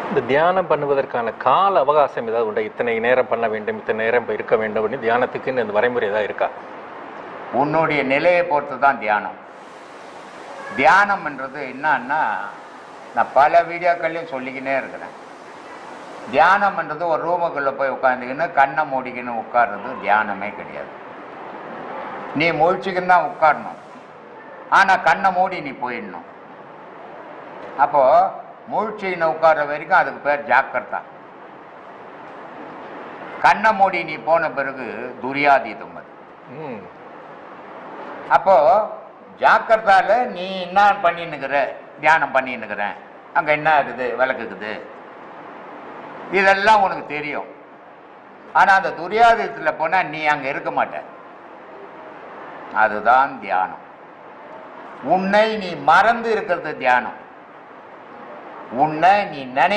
இந்த தியானம் பண்ணுவதற்கான கால அவகாசம் ஏதாவது உண்டா? இத்தனை நேரம் பண்ண வேண்டும், இத்தனை நேரம் இருக்க வேண்டும் அப்படின்னு தியானத்துக்குன்னு இந்த வரைமுறை ஏதாவது இருக்கா? உன்னுடைய நிலையை பொறுத்து தான் தியானம். தியானம்ன்றது என்னன்னா, நான் பல வீடியோக்கள்லையும் சொல்லிக்கினே இருக்கிறேன். தியானம்ன்றது ஒரு ரூமுக்குள்ளே போய் உட்காந்துக்கின்னு கண்ணை மூடிக்கின்னு உட்கார்றது தியானமே கிடையாது. நீ முழிச்சுக்கின்னு தான் உட்காரணும், ஆனால் கண்ணை மூடி நீ போயிடணும். அப்போது முழிச்சுக்கின்னு உட்கார்ற வரைக்கும் அதுக்கு பேர் ஜாக்கிரதா. கண்ணை மூடி நீ போன பிறகு துரியாதீதம் அது. அப்போது ஜாக்கிரதால நீ என்ன பண்ணின்னுக்கிற, தியானம் பண்ணின்னுக்கிறேன், அங்கே என்ன இருக்குது, விளக்குக்குது, இதெல்லாம் உனக்கு தெரியும். ஆனால் அந்த துரியாதீதத்தில் போனால் நீ அங்கே இருக்க மாட்ட. அதுதான் தியானம். உன்னை நீ மறந்து இருக்கிறது தியானம். உன்னை நீ நினை